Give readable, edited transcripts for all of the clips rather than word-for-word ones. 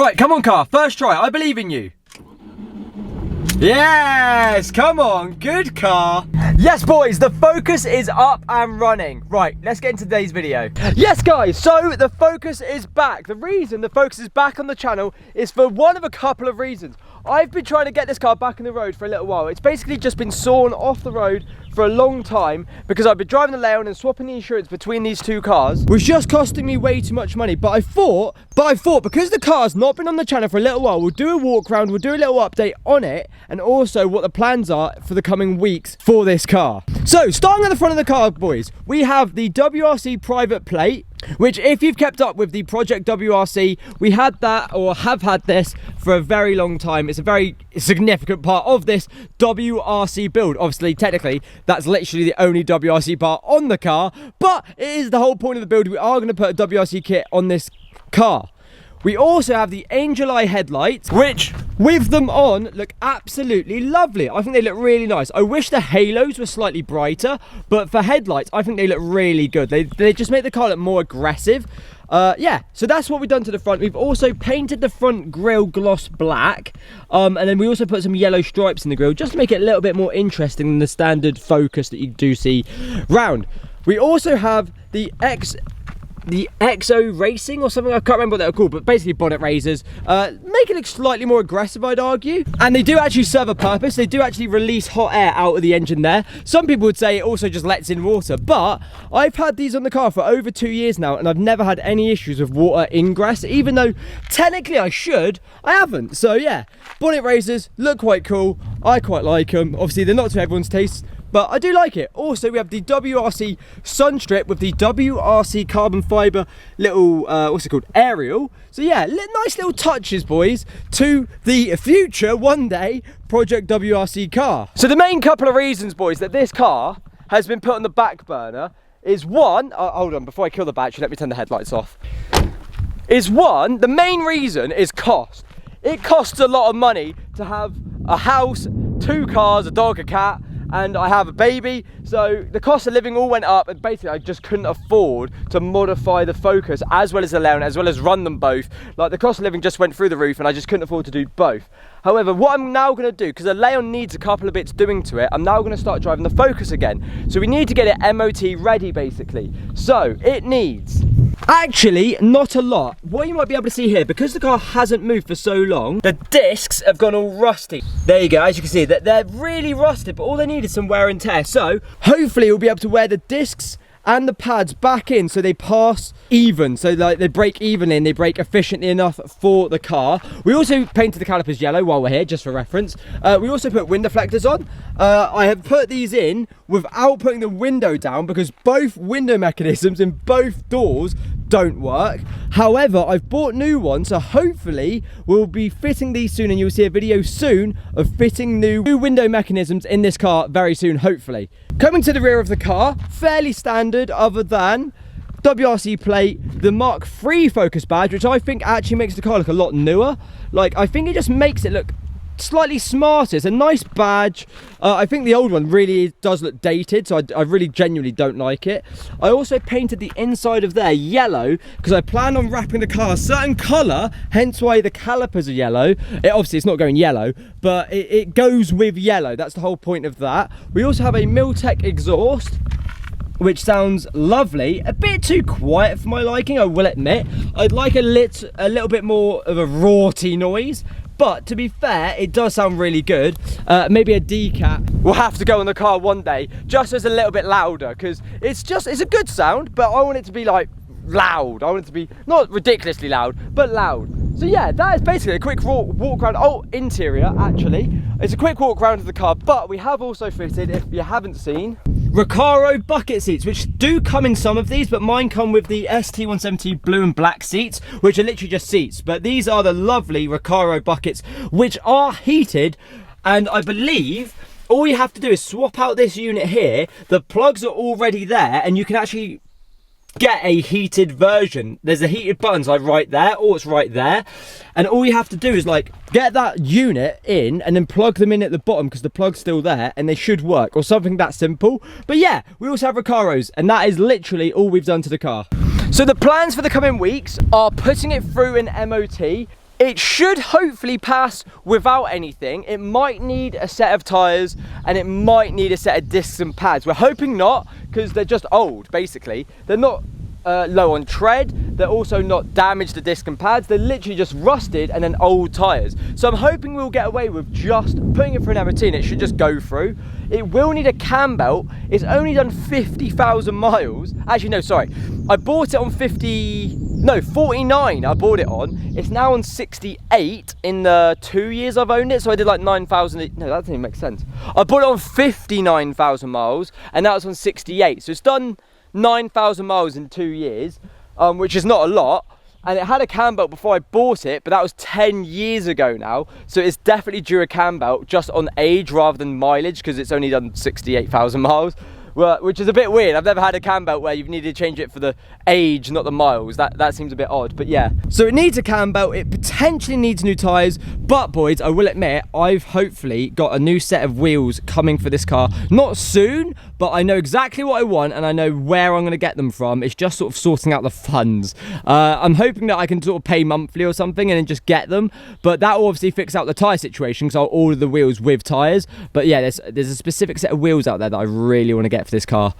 Right, come on car, first try, I believe in you. Yes, come on, good car. Yes boys, the Focus is up and running. Right, let's get into today's video. Yes guys, so the Focus is back. The reason the Focus is back on the channel is for one of a couple of reasons. I've been trying to get this car back on the road for a little while. It's basically just been sawn off the road for a long time because I've been driving the layout and swapping the insurance between these two cars was just costing me way too much money. But I thought because the car's not been on the channel for a little while, we'll do a walk around, we'll do a little update on it, and also what the plans are for the coming weeks for this car. So starting at the front of the car, boys, we have the WRC private plate, which if you've kept up with the Project WRC, we had that, or have had this for a very long time. It's a very significant part of this WRC build. Obviously, technically, that's literally the only WRC part on the car, but it is the whole point of the build. We are going to put a WRC kit on this car. We also have the Angel Eye headlights, which with them on look absolutely lovely. I think they look really nice. I wish the halos were slightly brighter, but for headlights, I think they look really good. They just make the car look more aggressive. Yeah, so that's what we've done to the front. We've also painted the front grille gloss black, and then we also put some yellow stripes in the grille just to make it a little bit more interesting than the standard Focus that you do see round. We also have the XO Racing or something, I can't remember what they were called, but basically bonnet raisers, make it look slightly more aggressive, I'd argue. And they do actually serve a purpose. They do actually release hot air out of the engine there. Some people would say it also just lets in water, but I've had these on the car for over 2 years now and I've never had any issues with water ingress, even though technically I haven't. So yeah, bonnet raisers look quite cool. I quite like them. Obviously they're not to everyone's taste, but I do like it. Also, we have the WRC sun strip with the WRC carbon fibre little, what's it called, aerial. So yeah, nice little touches, boys, to the future, one day, Project WRC car. So the main couple of reasons, boys, that this car has been put on the back burner is one, hold on, before I kill the battery, let me turn the headlights off. The main reason is cost. It costs a lot of money to have a house, 2 cars, a dog, a cat, and I have a baby, so the cost of living all went up, and basically I just couldn't afford to modify the Focus as well as the Leon, as well as run them both. Like, the cost of living just went through the roof and I just couldn't afford to do both. However, what I'm now going to do, because the Leon needs a couple of bits doing to it, I'm now going to start driving the Focus again. So we need to get it MOT ready, basically. So it needs, actually, not a lot. What you might be able to see here, because the car hasn't moved for so long, the discs have gone all rusty. There you go, as you can see, that they're really rusted, but all they need is some wear and tear. So hopefully we'll be able to wear the discs and the pads back in so they pass even, so like they break evenly and they break efficiently enough for the car. We also painted the calipers yellow while we're here, just for reference. We also put window deflectors on. I have put these in without putting the window down because both window mechanisms in both doors don't work. However, I've bought new ones, so hopefully we'll be fitting these soon, and you'll see a video soon of fitting new window mechanisms in this car very soon, hopefully. Coming to the rear of the car, fairly standard other than WRC plate, the Mark III Focus badge, which I think actually makes the car look a lot newer. Like, I think it just makes it look slightly smarter. It's a nice badge. I think the old one really does look dated, so I really genuinely don't like it. I also painted the inside of there yellow because I plan on wrapping the car a certain colour, hence why the calipers are yellow. Obviously it's not going yellow, but it goes with yellow. That's the whole point of that. We also have a Miltech exhaust, which sounds lovely. A bit too quiet for my liking, I will admit. I'd like a little bit more of a rorty noise. But to be fair, it does sound really good. Maybe a decat will have to go on the car one day, just as a little bit louder, because it's a good sound, but I want it to be like loud. I want it to be not ridiculously loud, but loud. So yeah, that is basically a quick walk around. Oh, interior, actually. It's a quick walk around of the car, but we have also fitted, if you haven't seen, Recaro bucket seats, which do come in some of these, but mine come with the ST170 blue and black seats, which are literally just seats. But these are the lovely Recaro buckets, which are heated, and I believe all you have to do is swap out this unit here. The plugs are already there, and you can actually get a heated version. There's a heated buttons like right there, or it's right there, and all you have to do is like get that unit in and then plug them in at the bottom because the plug's still there and they should work, or something that simple. But yeah, we also have Recaros, and that is literally all we've done to the car. So the plans for the coming weeks are putting it through an MOT. It should hopefully pass without anything. It might need a set of tyres and it might need a set of discs and pads. We're hoping not, because they're just old, basically. They're not low on tread. They're also not damaged to disc and pads. They're literally just rusted and then old tyres. So I'm hoping we'll get away with just putting it through an MOT and it should just go through. It will need a cam belt. It's only done 50,000 miles. Actually, no, sorry. I bought it on 49 I bought it on. It's now on 68 in the 2 years I've owned it. So I did like 9,000. No, that doesn't even make sense. I bought it on 59,000 miles and now it's on 68. So it's done 9,000 miles in 2 years, which is not a lot. And it had a cam belt before I bought it, but that was 10 years ago now. So it's definitely due a cam belt, just on age rather than mileage, because it's only done 68,000 miles. Well, which is a bit weird. I've never had a cam belt where you've needed to change it for the age, not the miles. That seems a bit odd, but yeah. So it needs a cam belt. It potentially needs new tyres. But boys, I will admit, I've hopefully got a new set of wheels coming for this car. Not soon, but I know exactly what I want and I know where I'm going to get them from. It's just sort of sorting out the funds. I'm hoping that I can sort of pay monthly or something and then just get them. But that will obviously fix out the tyre situation, because I'll order the wheels with tyres. But yeah, there's a specific set of wheels out there that I really want to get for this car.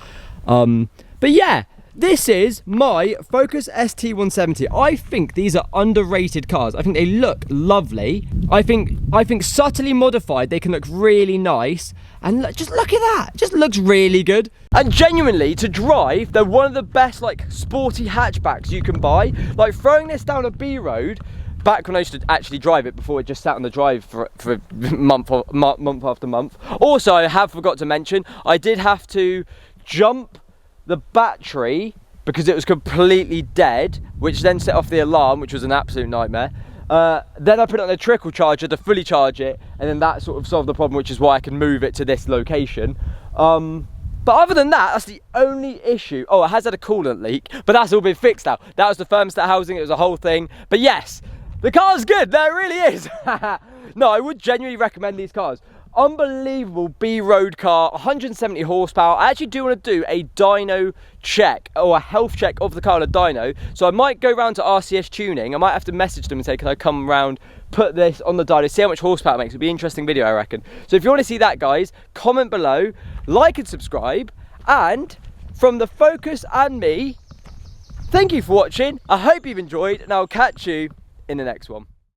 But yeah, this is my Focus ST170. I think these are underrated cars. I think they look lovely. I think subtly modified, they can look really nice. And just look at that, just looks really good. And genuinely, to drive, they're one of the best like sporty hatchbacks you can buy. Like throwing this down a B road, back when I used to actually drive it before it just sat on the drive for month after month. Also, I have forgot to mention, I did have to jump the battery because it was completely dead, which then set off the alarm, which was an absolute nightmare. Then I put it on a trickle charger to fully charge it, and then that sort of solved the problem, which is why I can move it to this location. But other than that, that's the only issue. Oh, it has had a coolant leak, but that's all been fixed now. That was the thermostat housing, it was a whole thing. But yes, the car's good, there it really is. No, I would genuinely recommend these cars. Unbelievable B-road car, 170 horsepower. I actually do want to do a dyno check, or a health check of the car on a dyno. So I might go round to RCS Tuning. I might have to message them and say, can I come round, put this on the dyno, see how much horsepower it makes. It'll be an interesting video, I reckon. So if you want to see that, guys, comment below, like and subscribe. And from the Focus and me, thank you for watching. I hope you've enjoyed, and I'll catch you in the next one.